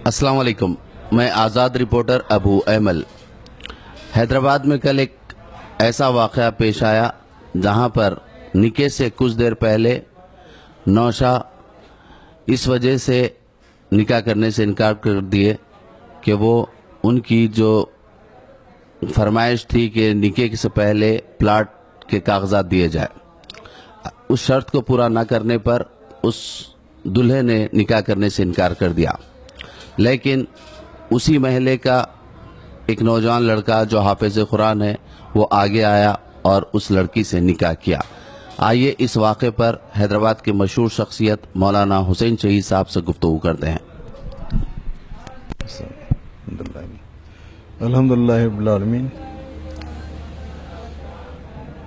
अस्सलाम वालेकुम। मैं आज़ाद रिपोर्टर अबू एमल। हैदराबाद में कल एक ऐसा वाक़या पेश आया जहां पर निकाह से कुछ देर पहले नौशा इस वजह से निकाह करने से इनकार कर दिए कि वो उनकी जो फरमाइश थी कि निकाह से पहले प्लाट के कागजात दिए जाए, उस शर्त को पूरा न करने पर उस दूल्हे ने निकाह करने से इनकार कर दिया। लेकिन उसी महल्ले का एक नौजवान लड़का जो हाफिज कुरान है वो आगे आया और उस लड़की से निकाह किया। आइए इस वाक़े पर हैदराबाद के मशहूर शख्सियत मौलाना हुसैन शहीद साहब से गुफ्तगू करते हैं। अल्हम्दुलिल्लाह रब्बिल आलमीन।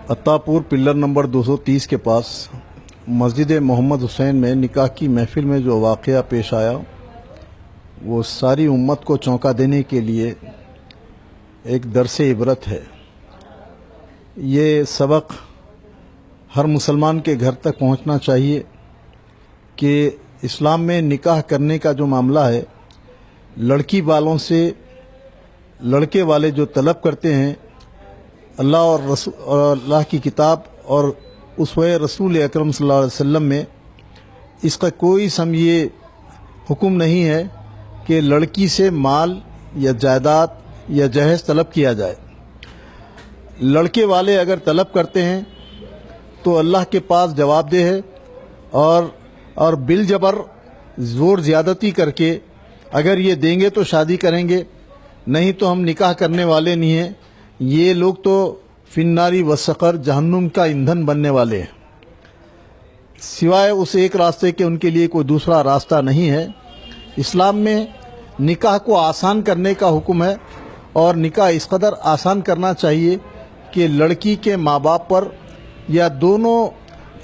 अत्तापुर पिल्लर नंबर 230 के पास मस्जिद मोहम्मद हुसैन में निकाह की महफिल में जो वाक़या पेश आया वो सारी उम्मत को चौंका देने के लिए एक दरस इबरत है। ये सबक हर मुसलमान के घर तक पहुंचना चाहिए कि इस्लाम में निकाह करने का जो मामला है, लड़की वालों से लड़के वाले जो तलब करते हैं, अल्लाह और अल्लाह की किताब और उसवे रसूल अकरम सल्लल्लाहु अलैहि वसल्लम में इसका कोई समझिए हुक्म नहीं है कि लड़की से माल या जायदाद या जहेज तलब किया जाए। लड़के वाले अगर तलब करते हैं तो अल्लाह के पास जवाबदेह है और बिल जबर ज़ोर ज़्यादती करके अगर ये देंगे तो शादी करेंगे, नहीं तो हम निकाह करने वाले नहीं हैं। ये लोग तो फिन्नारी वसक़र जहन्नुम का ईंधन बनने वाले हैं। सिवाय उस एक रास्ते के उनके लिए कोई दूसरा रास्ता नहीं है। इस्लाम में निकाह को आसान करने का हुक्म है और निकाह इस कदर आसान करना चाहिए कि लड़की के माँ बाप पर या दोनों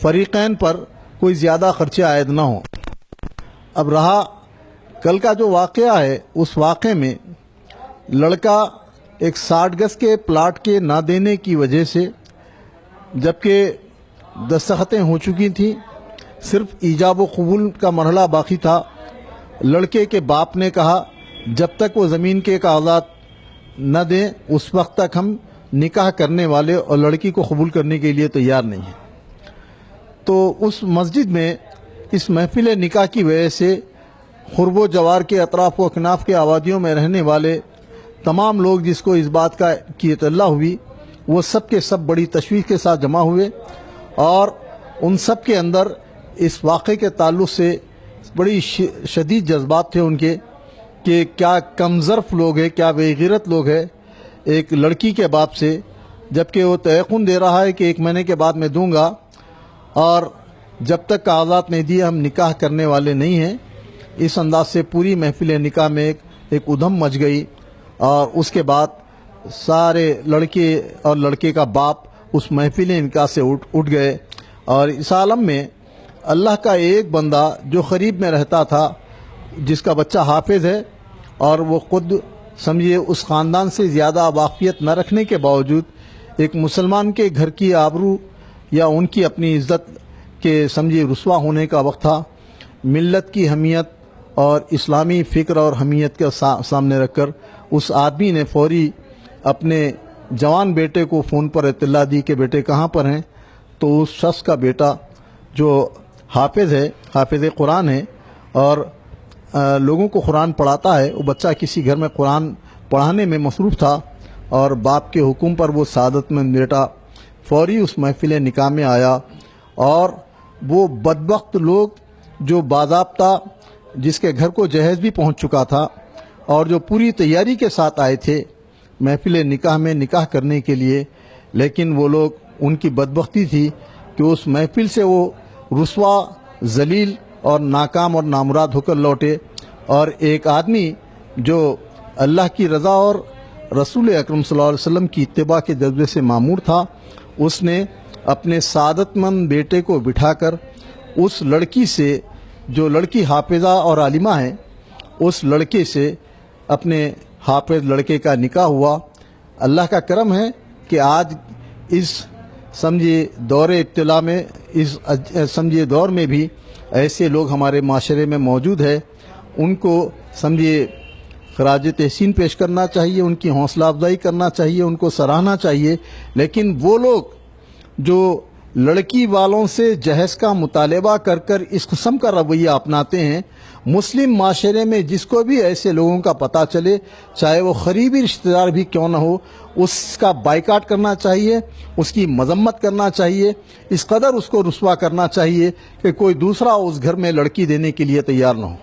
फरीक़ैन पर कोई ज़्यादा खर्चे आयद ना हो। अब रहा कल का जो वाक़या है, उस वाक़े में लड़का एक 60 गज के प्लाट के ना देने की वजह से, जबकि दस्तखतें हो चुकी थी, सिर्फ ईजाब व कबूल का मरहला बाकी था, लड़के के बाप ने कहा जब तक वो ज़मीन के कागजात न दें उस वक्त तक हम निकाह करने वाले और लड़की को कबूल करने के लिए तैयार नहीं हैं। तो उस मस्जिद में इस महफिल निकाह की वजह से खुरबो जवार के अतराफ़ व अकनाफ़ के आबादियों में रहने वाले तमाम लोग जिसको इस बात का की इत्तला हुई, वो सब के सब बड़ी तशवीश के साथ जमा हुए और उन सब के अंदर इस वाक़े के ताल्लुक़ से बड़ी शदीद जज्बात थे उनके कि क्या कमज़र्फ़ लोग हैं, क्या बेग़ैरत लोग हैं एक लड़की के बाप से, जबकि वो तयक़ुन दे रहा है कि 1 महीने के बाद मैं दूंगा और जब तक कागज़ात नहीं दिए हम निकाह करने वाले नहीं हैं। इस अंदाज से पूरी महफिल निकाह में एक उधम मच गई और उसके बाद सारे लड़के और लड़के का बाप उस महफिल निकाह से उठ गए। और इस आलम में अल्लाह का एक बंदा जो करीब में रहता था, जिसका बच्चा हाफिज है और वो खुद समझिए उस ख़ानदान से ज़्यादा वाक़ियत न रखने के बावजूद एक मुसलमान के घर की आबरू या उनकी अपनी इज़्ज़त के समझिए रुस्वा होने का वक्त था। मिल्लत की हमीयत और इस्लामी फ़िक्र और हमीयत के सामने रखकर उस आदमी ने फौरी अपने जवान बेटे को फ़ोन पर इत्तला दी कि बेटे कहाँ पर हैं। तो उस शख्स का बेटा जो हाफिज़ है, हाफिज़ कुरान है और लोगों को कुरान पढ़ाता है, वो बच्चा किसी घर में कुरान पढ़ाने में मसरूफ़ था और बाप के हुक्म पर वो सादतमंद बेटा फौरी उस महफिल निकाह में आया। और वो बदबख्त लोग जो बाज़ाब्ता जिसके घर को जहेज भी पहुंच चुका था और जो पूरी तैयारी के साथ आए थे महफिल निकाह में निकाह करने के लिए, लेकिन वो लोग, उनकी बदबख्ती थी कि उस महफिल से वो रुस्वा, जलील और नाकाम और नामुराद होकर लौटे। और एक आदमी जो अल्लाह की रज़ा और रसूल अकरम सल्लल्लाहु अलैहि वसल्लम की इत्तिबा के जज्बे से मामूर था, उसने अपने सादतमंद बेटे को बिठाकर उस लड़की से, जो लड़की हाफिज़ा और आलिमा है, उस लड़के से अपने हाफिज़ लड़के का निकाह हुआ। अल्लाह का करम है कि आज इस समझिए दौर इत्तिला में, इस समझिए दौर में भी ऐसे लोग हमारे माशरे में मौजूद है। उनको समझिए खराज तहसीन पेश करना चाहिए, उनकी हौसला अफजाई करना चाहिए, उनको सराहना चाहिए। लेकिन वो लोग जो लड़की वालों से जहेज का मुतालबा कर कर इस किस्म का रवैया अपनाते हैं, मुस्लिम माशरे में जिसको भी ऐसे लोगों का पता चले, चाहे वो करीबी रिश्तेदार भी क्यों ना हो, उसका बाइकाट करना चाहिए, उसकी मजम्मत करना चाहिए, इस कदर उसको रुस्वा करना चाहिए कि कोई दूसरा उस घर में लड़की देने के लिए तैयार ना हो।